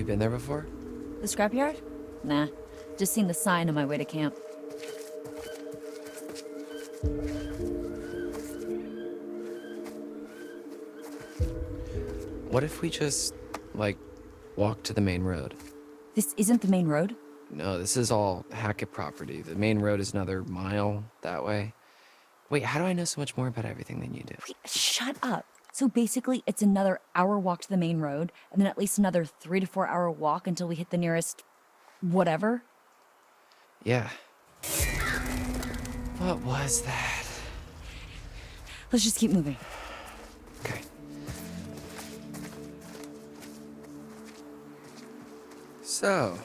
been there before? The scrapyard? Nah. Just seen the sign on my way to camp. What if we just, walk to the main road? This isn't the main road? No, this is all Hackett property. The main road is another mile that way. Wait, how do I know so much more about everything than you do? Wait, shut up. So basically, it's another hour walk to the main road, and then at least another 3 to 4 hour walk until we hit the nearest... whatever? Yeah. What was that? Let's just keep moving. Okay. So,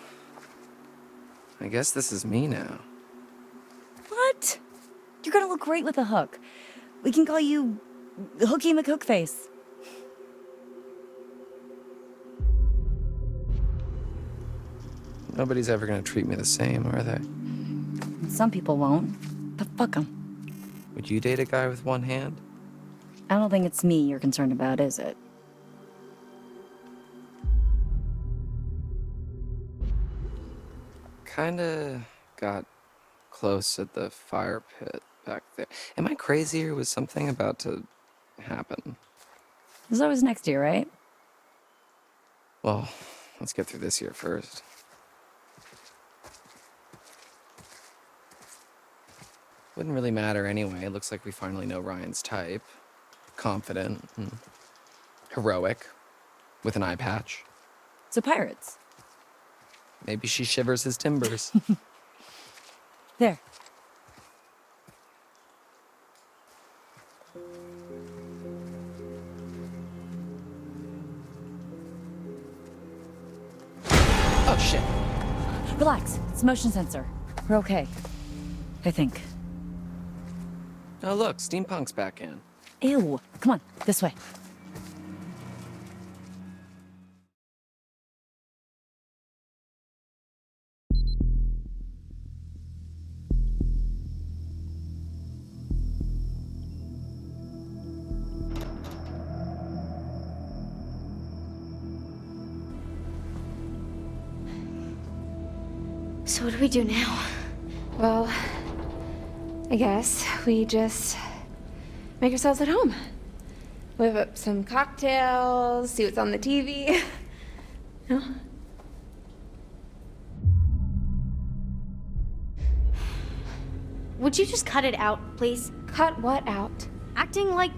I guess this is me now. What? You're gonna look great with a hook. We can call you Hooky McHookface. Nobody's ever gonna treat me the same, are they? Some people won't, but fuck 'em. Would you date a guy with one hand? I don't think it's me you're concerned about, is it? Kinda got close at the fire pit back there. Am I crazy or was something about to happen? There's always next year, right? Well, let's get through this year first. Wouldn't really matter anyway. It looks like we finally know Ryan's type. Confident and heroic, with an eye patch. So pirates. Maybe she shivers his timbers. There. Oh, shit. Relax. It's a motion sensor. We're okay. I think. Oh, look, steampunk's back in. Ew. Come on, this way. So what do we do now? Well, I guess we just make ourselves at home. Whip up some cocktails, see what's on the TV. No? Would you just cut it out, please? Cut what out? Acting like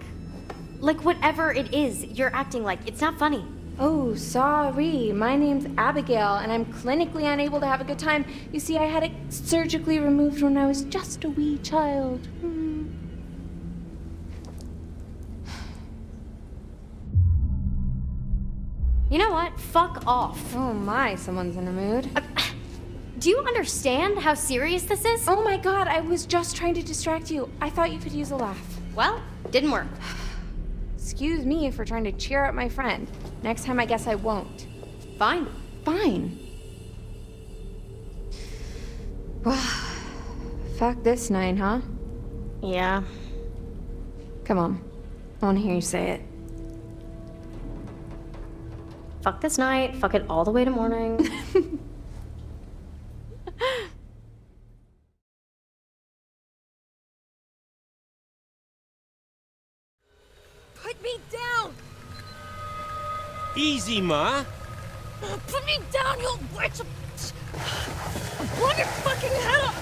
whatever it is you're acting like. It's not funny. Oh, sorry. My name's Abigail, and I'm clinically unable to have a good time. You see, I had it surgically removed when I was just a wee child. You know what? Fuck off. Oh my, someone's in a mood. Do you understand how serious this is? Oh my god, I was just trying to distract you. I thought you could use a laugh. Well, didn't work. Excuse me for trying to cheer up my friend. Next time, I guess I won't. Fine. Fine. Well, fuck this night, huh? Yeah. Come on. I want to hear you say it. Fuck this night. Fuck it all the way to morning. Put me down! Easy, Ma. Put me down, you witch! Blow your fucking head up!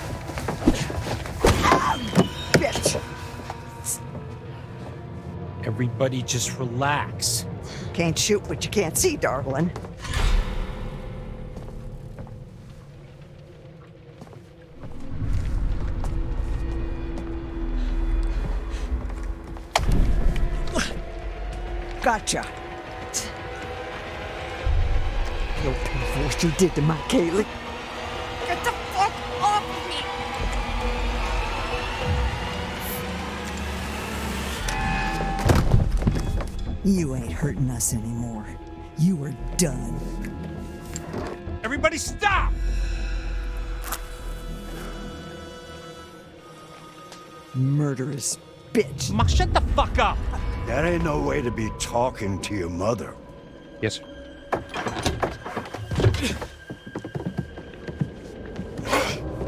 Bitch! Everybody just relax. Can't shoot what you can't see, darling. Gotcha. You'll pay for what you did to my Kaylee. Get the fuck off of me! You ain't hurting us anymore. You are done. Everybody stop! Murderous bitch. Ma, shut the fuck up! That ain't no way to be talking to your mother. Yes, sir.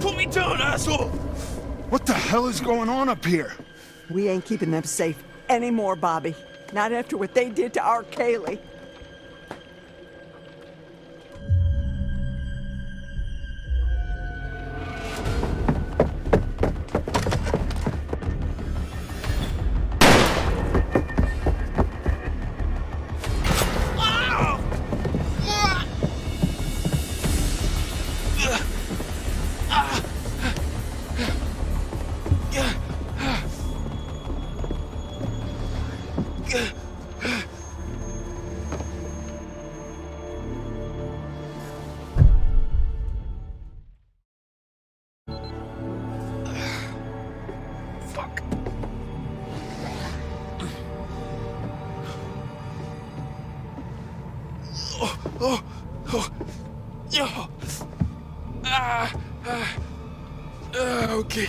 Put me down, asshole! What the hell is going on up here? We ain't keeping them safe anymore, Bobby. Not after what they did to our Kaylee. Fuck. Okay.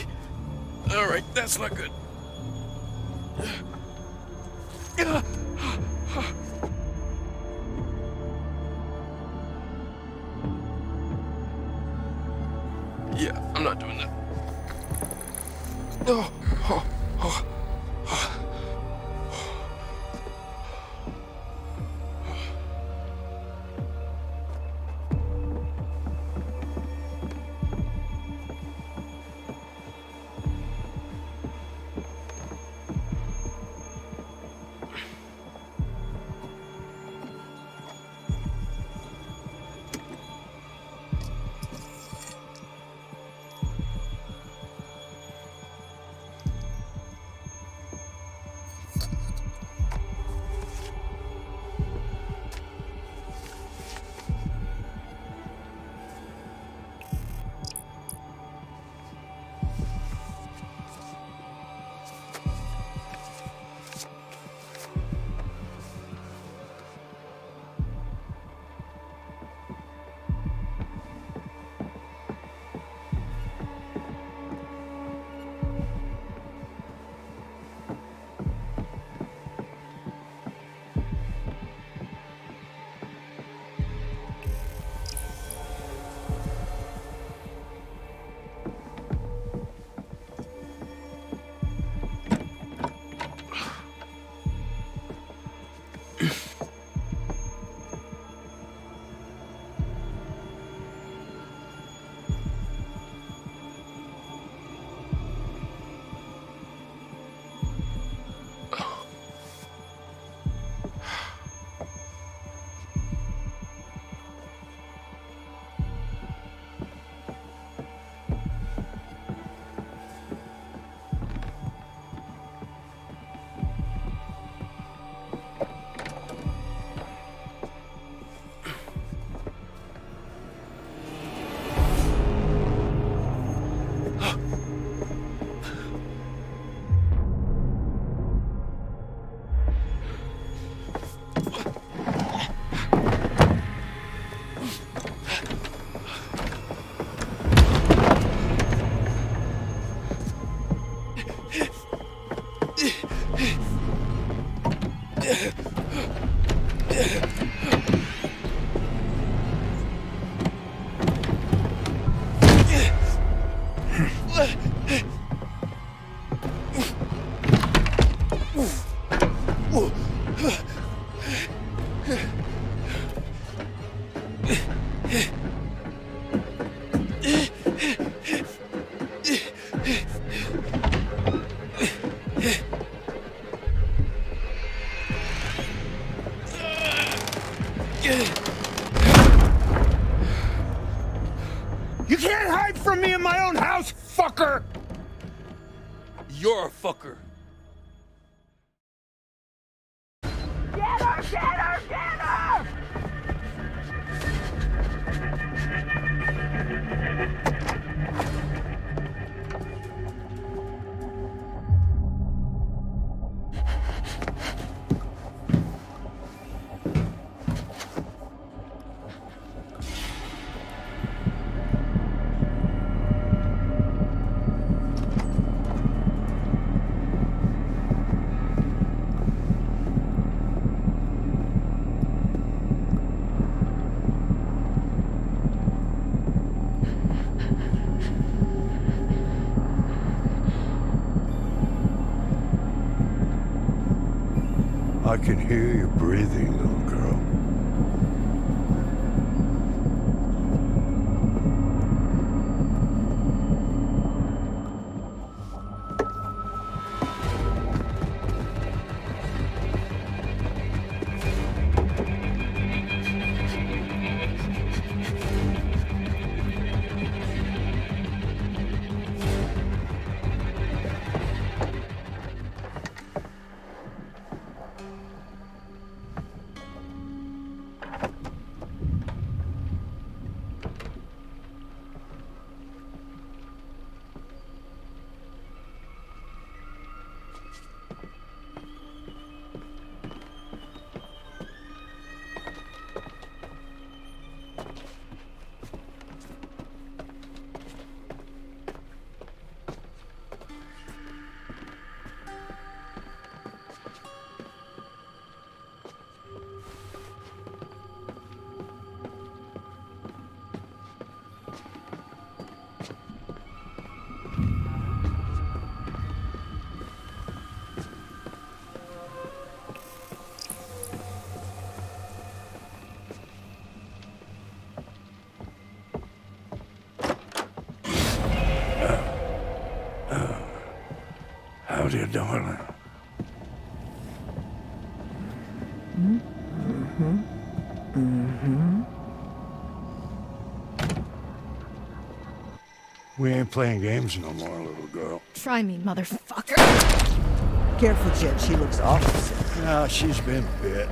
All right, that's not good. Yeah, I'm not doing that. Oh, oh, oh. You can't hide from me in my own house, fucker! You're a fucker. Get her! Get her! Get her! I can hear you breathing, little girl. Howdy, darling. We ain't playing games no more, little girl. Try me, motherfucker. Careful, Jed. She looks awful sick. No, she's been bit.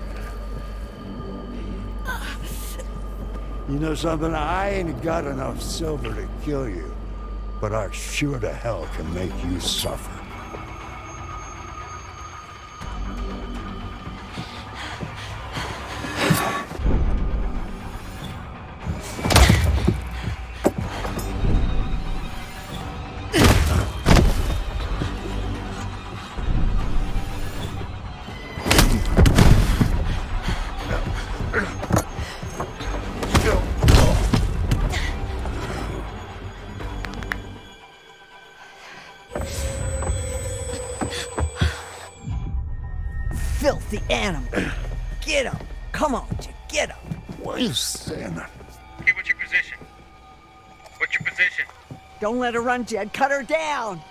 You know something? I ain't got enough silver to kill you, but I sure to hell can make you suffer. Filthy animal. Get up. Come on, Jed. Get up. What are you saying? Okay, what's your position? What's your position? Don't let her run, Jed. Cut her down.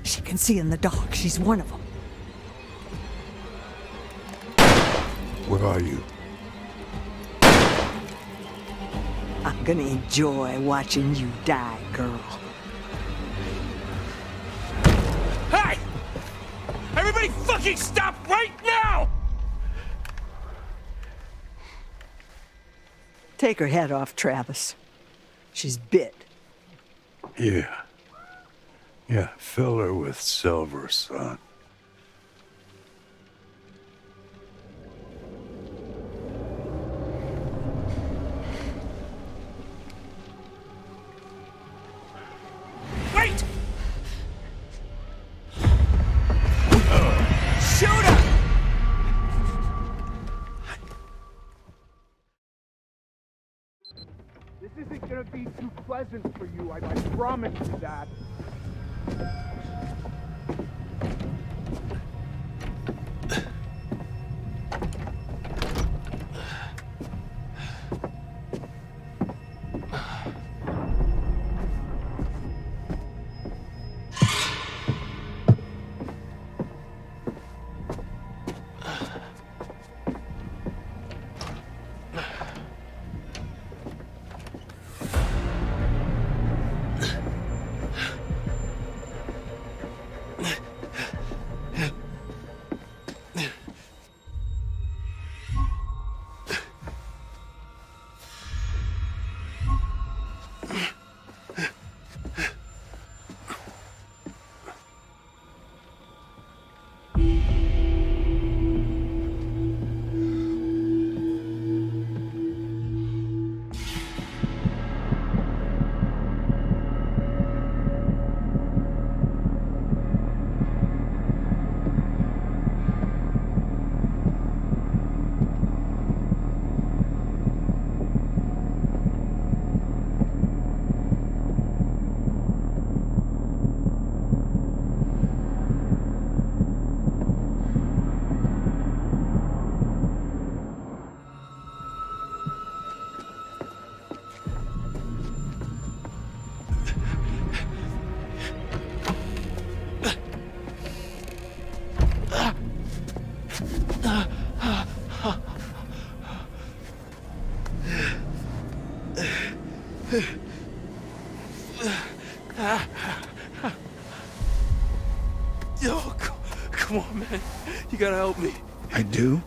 She can see in the dark. She's one of them. Where are you? I'm gonna enjoy watching you die, girl. Hey! Everybody fucking stop right now! Take her head off, Travis. She's bit. Yeah. Yeah, fill her with silver, son. Wait! Shoot her! This isn't gonna be too pleasant for you, I promise you that. Yo, come on, man. You gotta help me. I do?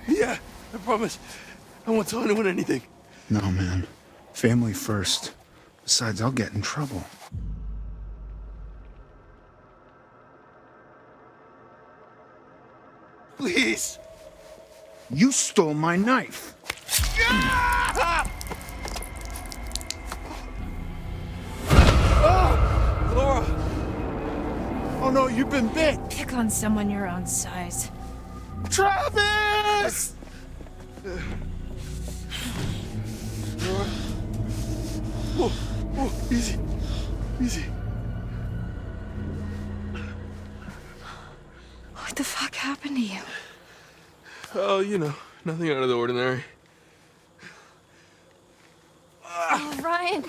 Yeah, I promise. I won't tell anyone anything. No, man. Family first. Besides, I'll get in trouble. Please. You stole my knife. Laura! Oh no, you've been bit! Pick on someone your own size. Travis! Laura? Whoa, whoa, easy. Easy. What the fuck happened to you? Oh, you know, nothing out of the ordinary. Oh, Ryan.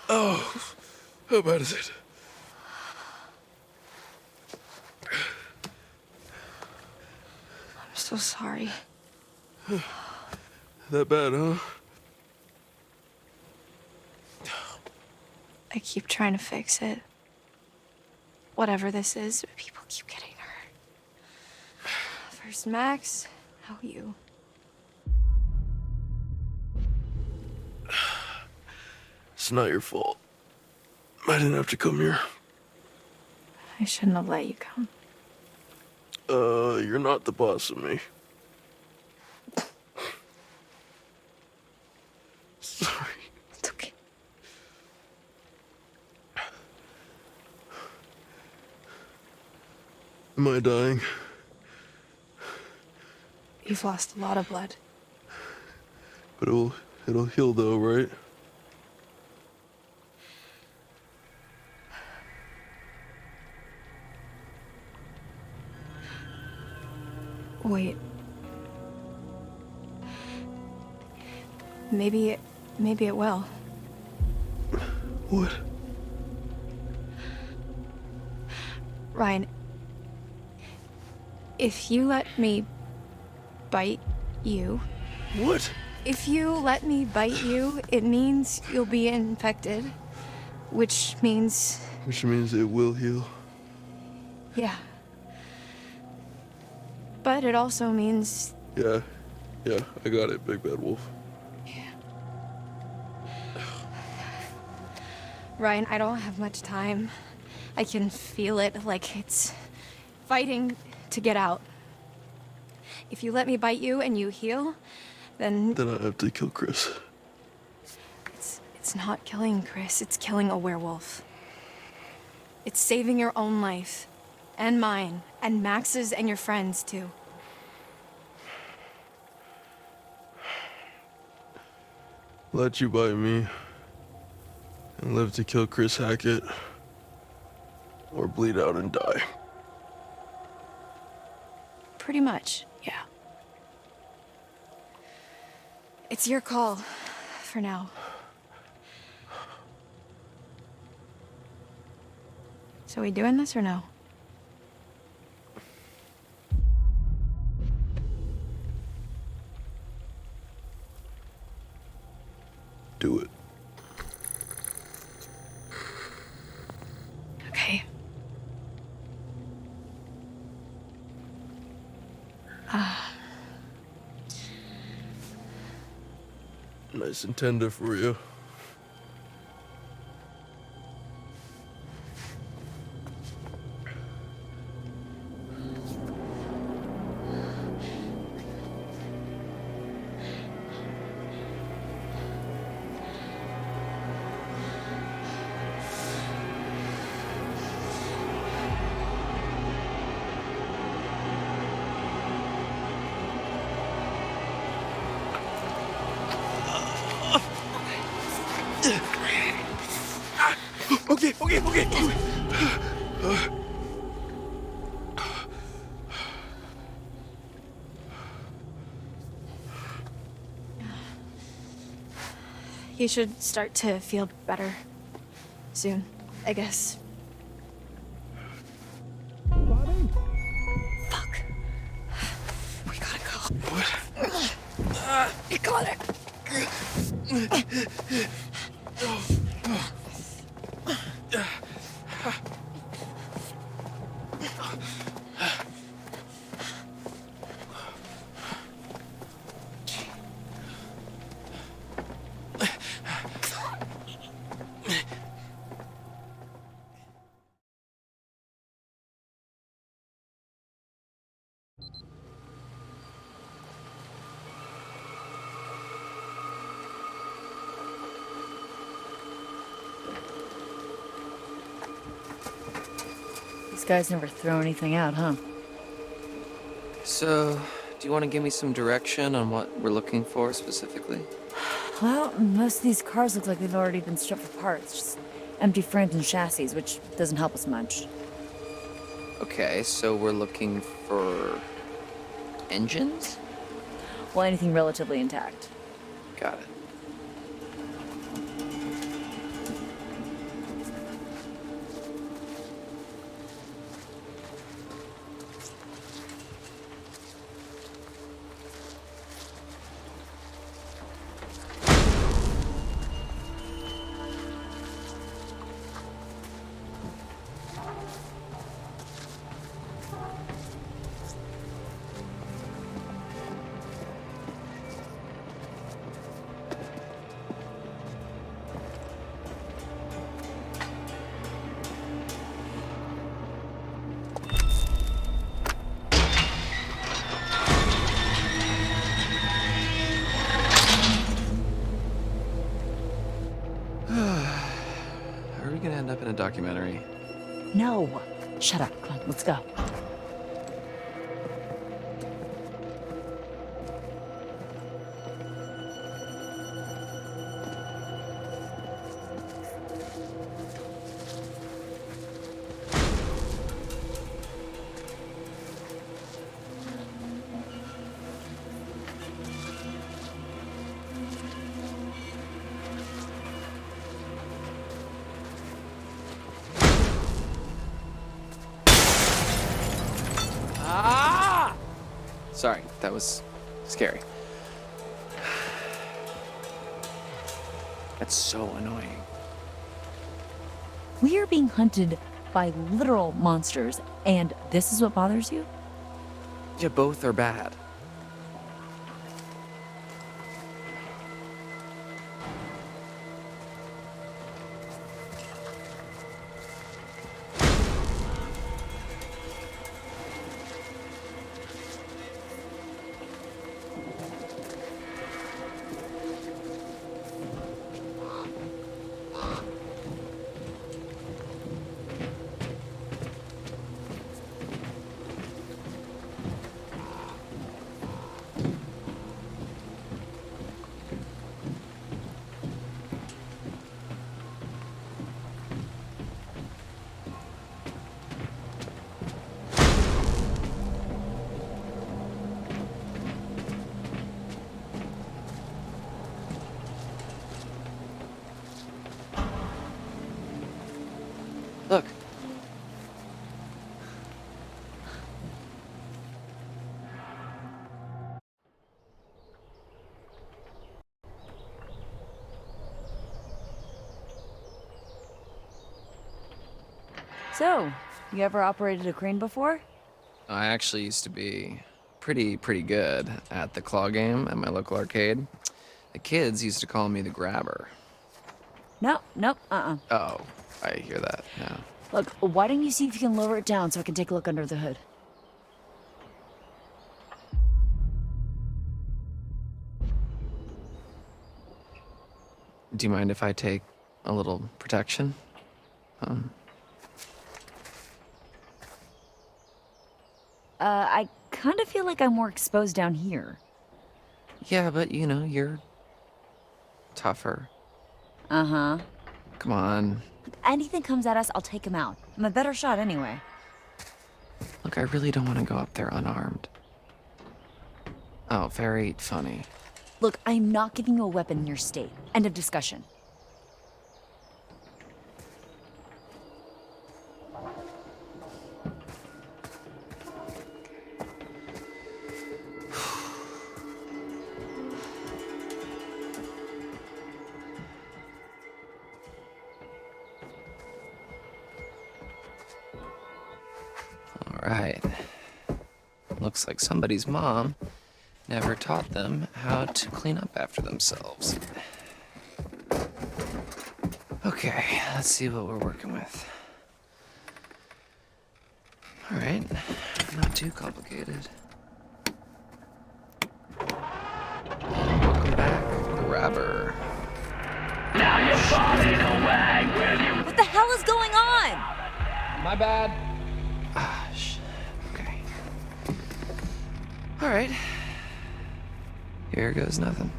Oh, how bad is it? I'm so sorry. That bad, huh? I keep trying to fix it. Whatever this is, people keep getting hurt. First Max, now you. It's not your fault. I didn't have to come here. I shouldn't have let you come. You're not the boss of me. Sorry. It's okay. Am I dying? You've lost a lot of blood. But it'll heal though, right? Wait. Maybe it will. What? Ryan, if you let me bite you... What? If you let me bite you, it means you'll be infected. Which means... Which means it will heal. Yeah. But it also means... Yeah, I got it, Big Bad Wolf. Ryan, I don't have much time. I can feel it, like it's fighting to get out. If you let me bite you and you heal, then I have to kill Chris. it's not killing Chris, it's killing a werewolf. It's saving your own life, and mine, and Max's and your friends too. Let you bite me and live to kill Chris Hackett, or bleed out and die. Pretty much, yeah. It's your call, for now. So we doing this or no? Do it. Okay. Nice and tender for you. Okay. You should start to feel better soon, I guess. Fuck. We gotta You got it. These guys never throw anything out, huh? So, do you want to give me some direction on what we're looking for specifically? Well, most of these cars look like they've already been stripped for parts. Just empty frames and chassis, which doesn't help us much. Okay, so we're looking for engines? Well, anything relatively intact. Got it. Are we gonna end up in a documentary? No! Shut up. Come on, let's go. Sorry, that was scary. That's so annoying. We are being hunted by literal monsters, and this is what bothers you? Yeah, both are bad. Look. So, you ever operated a crane before? I actually used to be pretty good at the claw game at my local arcade. The kids used to call me the grabber. Nope, Oh, I hear that now. Look, why don't you see if you can lower it down so I can take a look under the hood? Do you mind if I take a little protection? I kind of feel like I'm more exposed down here. Yeah, but you know, you're tougher. Uh-huh. Come on. Anything comes at us, I'll take him out. I'm a better shot anyway. Look, I really don't want to go up there unarmed. Oh, very funny. Look, I'm not giving you a weapon in your state. End of discussion. Looks like somebody's mom never taught them how to clean up after themselves. Okay, let's see what we're working with. All right, not too complicated. Welcome back, grabber. What the hell is going on? My bad. Ah, shit. Okay. All right. Here goes nothing.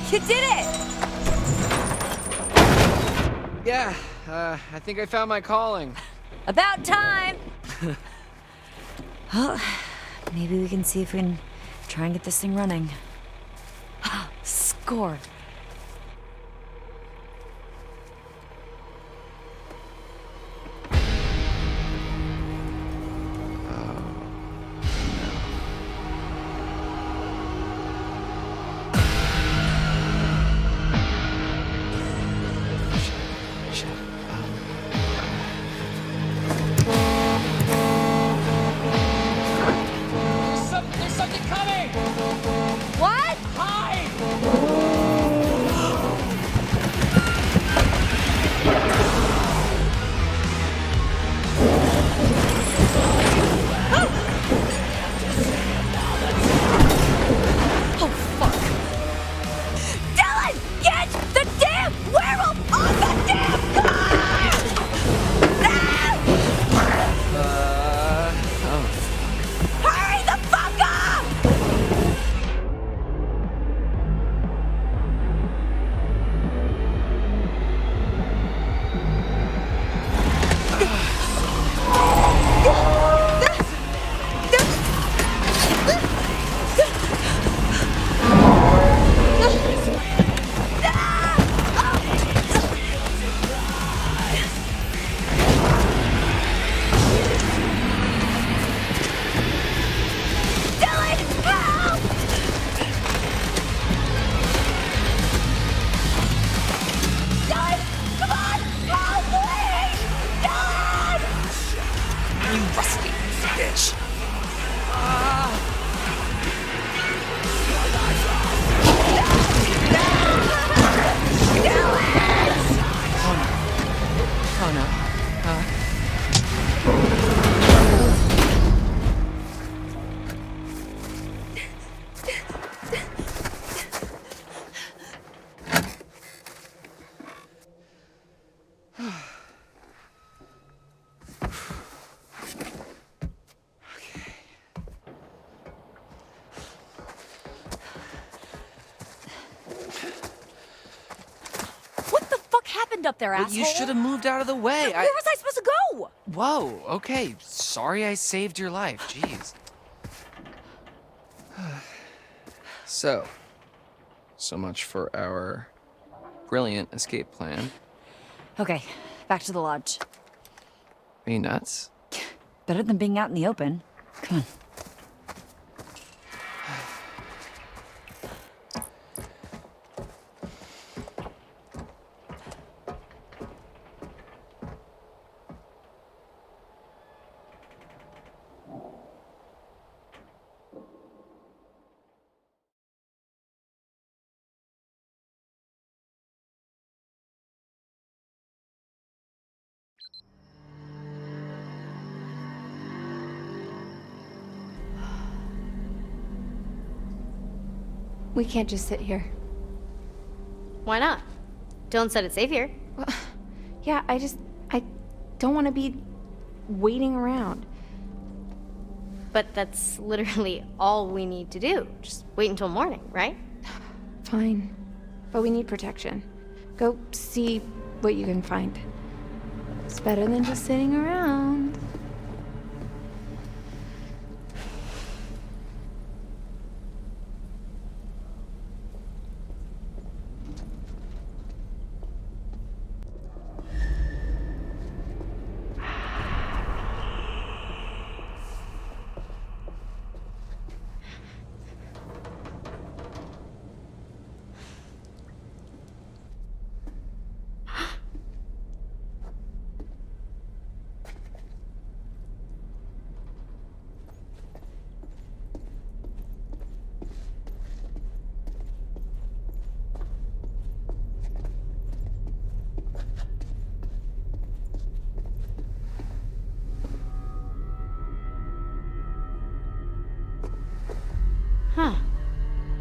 You did it! Yeah, I think I found my calling. About time! Well, maybe we can see if we can try and get this thing running. Score! There's something coming! What? Hide! Oh, fuck! Dylan! Get the damn werewolf on the damn car! Oh. Hurry the fuck up! Dylan, help! Dylan, come on! Help, please! Dylan! You rusty bitch. Oh no. What the fuck happened up there, Well, asshole? you should have moved out of the way. Where was I supposed to go? Whoa, okay. Sorry I saved your life. Jeez. So much for our brilliant escape plan. Okay, back to the lodge. Are you nuts? Better than being out in the open. Come on. We can't just sit here. Why not? Dylan said it's safe here. Well, yeah, I don't want to be waiting around. But that's literally all we need to do. Just wait until morning, right? Fine. But we need protection. Go see what you can find. It's better than just sitting around.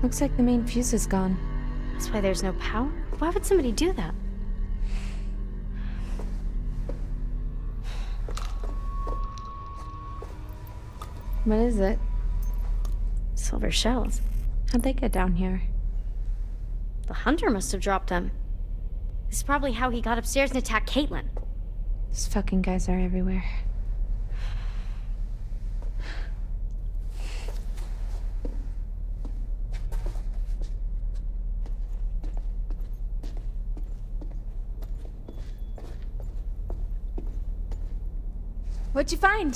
Looks like the main fuse is gone. That's why there's no power? Why would somebody do that? What is it? Silver shells. How'd they get down here? The hunter must have dropped them. This is probably how he got upstairs and attacked Caitlin. These fucking guys are everywhere. What'd you find?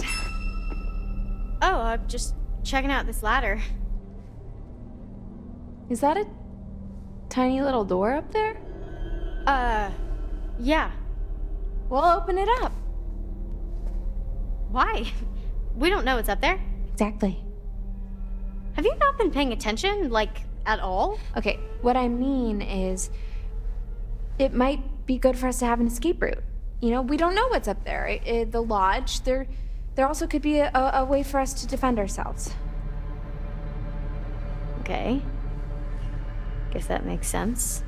Oh, I'm just checking out this ladder. Is that a tiny little door up there? Yeah. We'll open it up. Why? We don't know what's up there. Exactly. Have you not been paying attention, like, at all? Okay, what I mean is, it might be good for us to have an escape route. You know, we don't know what's up there. The lodge, there also could be a way for us to defend ourselves. Okay. Guess that makes sense.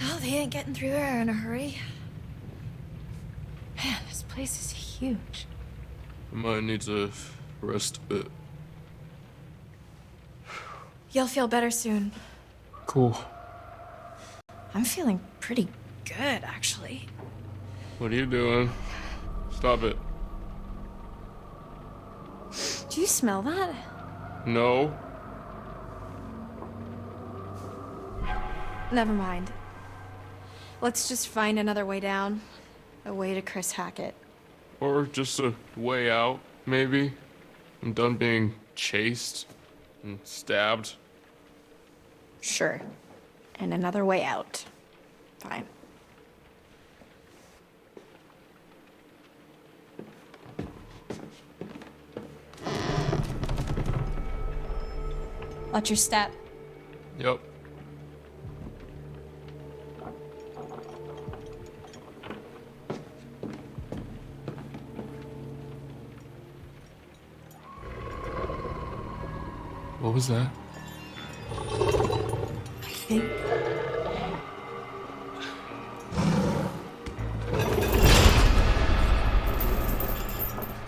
Well, they ain't getting through there in a hurry. Man, this place is huge. I might need to rest a bit. You'll feel better soon. Cool. I'm feeling pretty good, actually. What are you doing? Stop it. Do you smell that? No. Never mind. Let's just find another way down. A way to Chris Hackett. Or just a way out, maybe. I'm done being chased and stabbed. Sure. And another way out. Fine. Watch your step. Yep. What was that?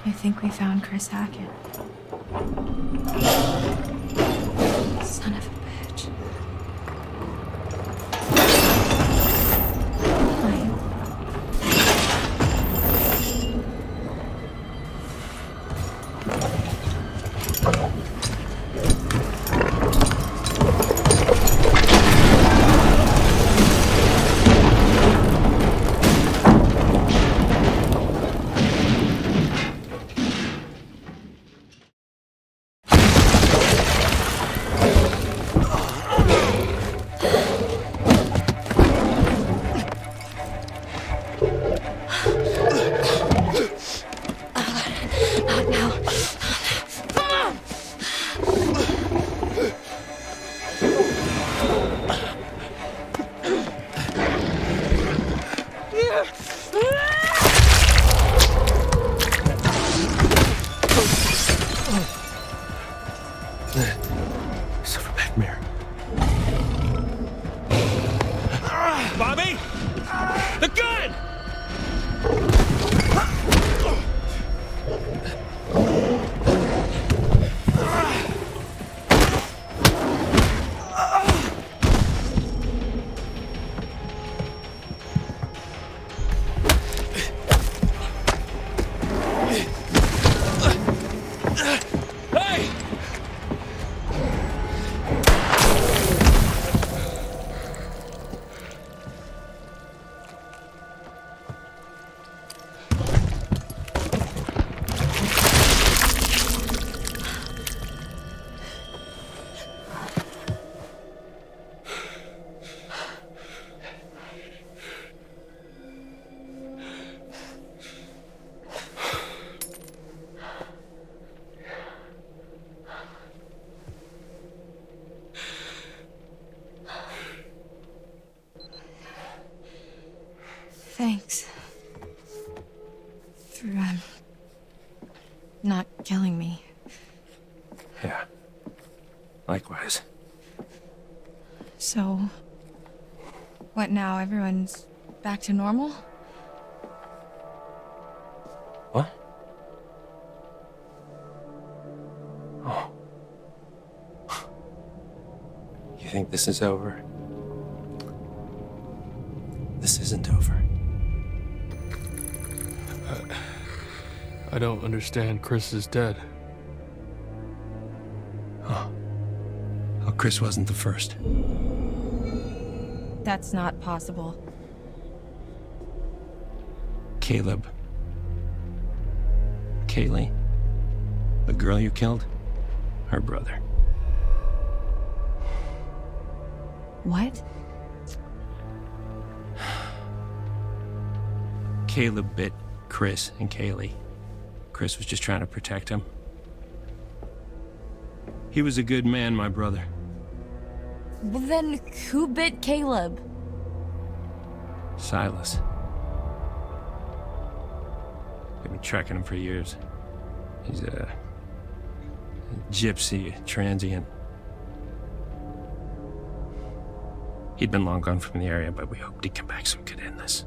I think we found Chris Hackett. Son of a bitch. Silverback Bobby! The gun! for not killing me. Yeah. Likewise. So, what now? Everyone's back to normal? What? Oh. You think this is over? This isn't over. I don't understand. Chris is dead. Oh, Chris wasn't the first. That's not possible. Caleb. Kaylee. The girl you killed. Her brother. What? Caleb bit Chris and Kaylee. Chris was just trying to protect him. He was a good man, my brother. Well, then who bit Caleb? Silas. I've been tracking him for years. He's a gypsy, transient. He'd been long gone from the area, but we hoped he'd come back so we could end this.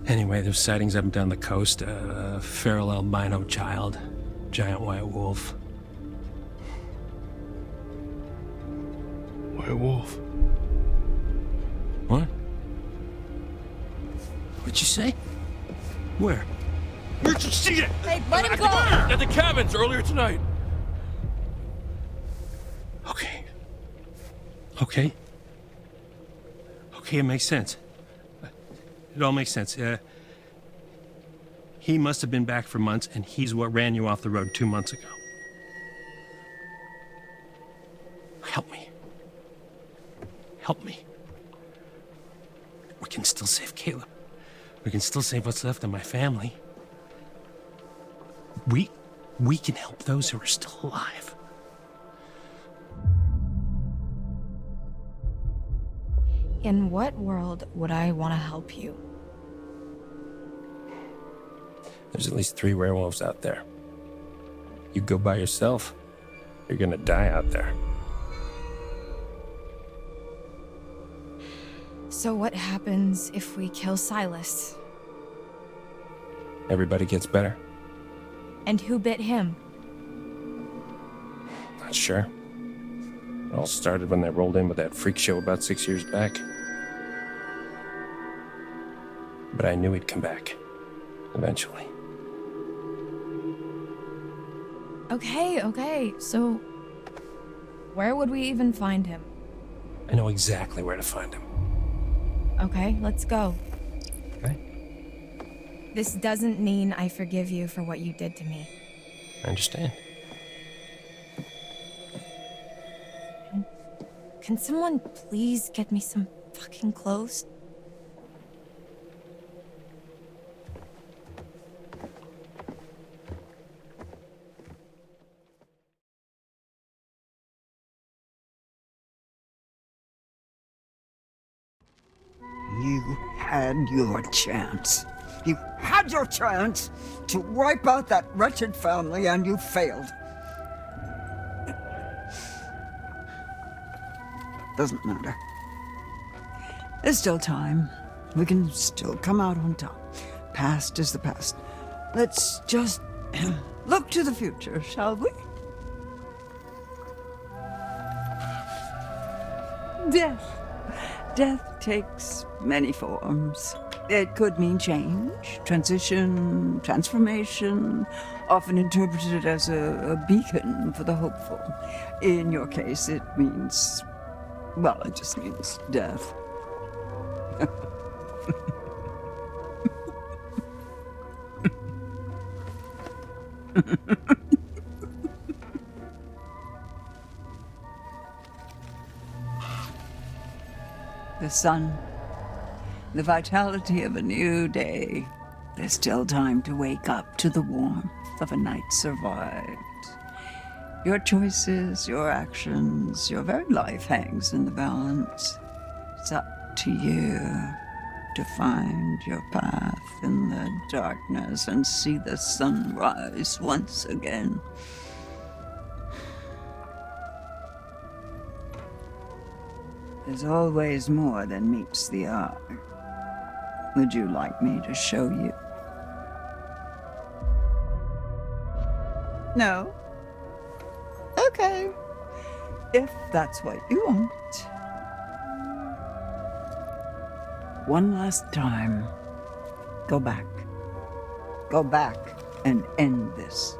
Anyway, there's sightings up and down the coast. A feral albino child, giant white wolf. White wolf. What? What'd you say? Where? Where'd you see it? Hey, let him go! At the cabins earlier tonight. Okay. Okay. Okay, it makes sense. It all makes sense. He must have been back for months, and he's what ran you off the road 2 months ago. Help me. Help me. We can still save Caleb. We can still save what's left of my family. We can help those who are still alive. In what world would I want to help you? There's at least 3 werewolves out there. You go by yourself, you're gonna die out there. So what happens if we kill Silas? Everybody gets better. And who bit him? Not sure. It all started when they rolled in with that freak show about 6 years back. But I knew he'd come back. Eventually. Okay. So, where would we even find him? I know exactly where to find him. Okay, let's go. Okay? This doesn't mean I forgive you for what you did to me. I understand. Can someone please get me some fucking clothes? You had your chance. You had your chance to wipe out that wretched family, and you failed. Doesn't matter. There's still time. We can still come out on top. Past is the past. Let's just look to the future, shall we? Death. Death takes many forms. It could mean change, transition, transformation, often interpreted as a beacon for the hopeful. In your case, it means, well, it just means death. The sun, the vitality of a new day. There's still time to wake up to the warmth of a night survived. Your choices, your actions, your very life hangs in the balance. It's up to you to find your path. in the darkness and see the sun rise once again. There's always more than meets the eye. Would you like me to show you? No? Okay. If that's what you want. One last time. Go back. Go back and end this.